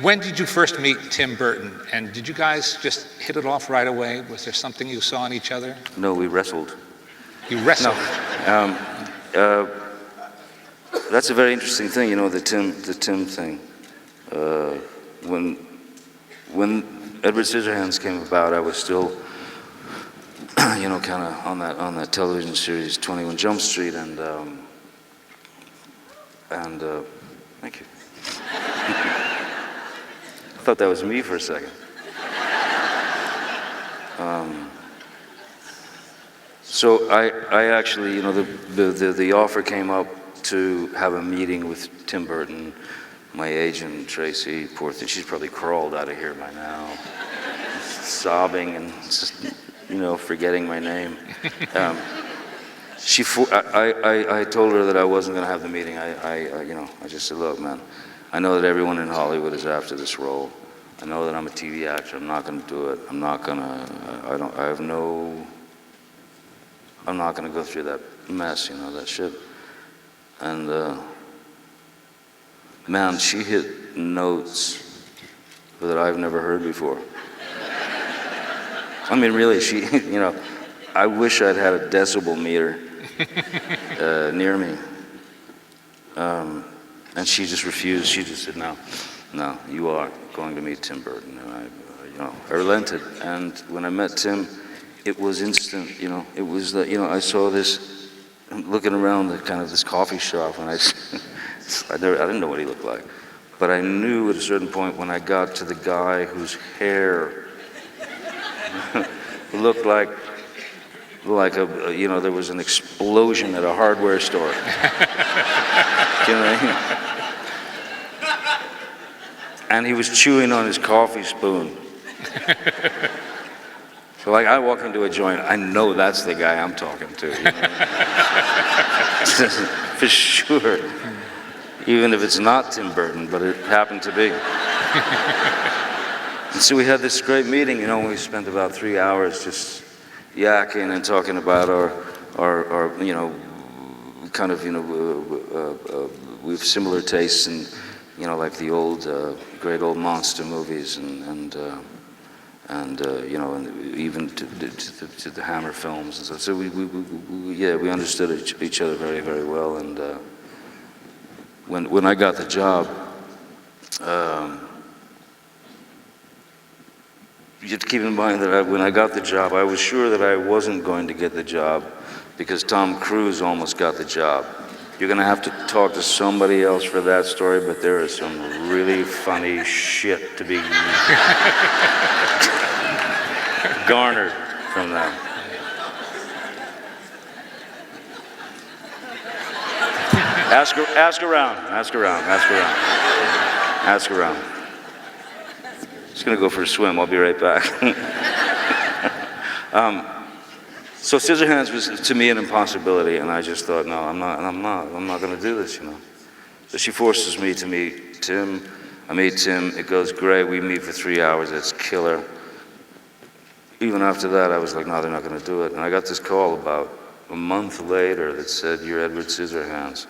When did you first meet Tim Burton? And did you guys just hit it off right away? Was there something you saw in each other? No, we wrestled. You wrestled? No. That's a very interesting thing, you know, the Tim thing. When Edward Scissorhands came about, I was still, you know, kind of on that television series 21 Jump Street, and thank you. I thought that was me for a second. So I actually, you know, the offer came up to have a meeting with Tim Burton. My agent, Tracy, poor thing, she's probably crawled out of here by now, sobbing and just, you know, forgetting my name. I told her that I wasn't going to have the meeting. You know, I just said, look, man, I know that everyone in Hollywood is after this role. I know that I'm a TV actor. I'm not going to do it. I'm not going to go through that mess, you know, that shit. And man, she hit notes that I've never heard before. I mean, really, she, you know, I wish I'd had a decibel meter near me. And she just refused. She just said, no, you are going to meet Tim Burton. And I relented. And when I met Tim, it was instant, you know. It was that, you know, I saw this, looking around the kind of this coffee shop, and I didn't know what he looked like. But I knew at a certain point when I got to the guy whose hair looked like a, you know, there was an explosion at a hardware store. You know what I mean? And he was chewing on his coffee spoon. So like I walk into a joint, I know that's the guy I'm talking to. You know? For sure. Even if it's not Tim Burton, but it happened to be. And so we had this great meeting, you know, we spent about 3 hours just yakking and talking about our you know, kind of, you know, we have similar tastes in, you know, like the old, great old monster movies and you know, and even to the Hammer films and stuff. So we understood each other very, very well. And when I got the job, you have to keep in mind that when I got the job, I was sure that I wasn't going to get the job because Tom Cruise almost got the job. You're going to have to talk to somebody else for that story, but there is some really funny shit to be garnered from that. Ask around. Just going to go for a swim. I'll be right back. So Scissorhands was to me an impossibility, and I just thought, no, I'm not going to do this, you know. So she forces me to meet Tim. I meet Tim. It goes great. We meet for 3 hours. It's killer. Even after that, I was like, no, they're not going to do it. And I got this call about a month later that said, you're Edward Scissorhands.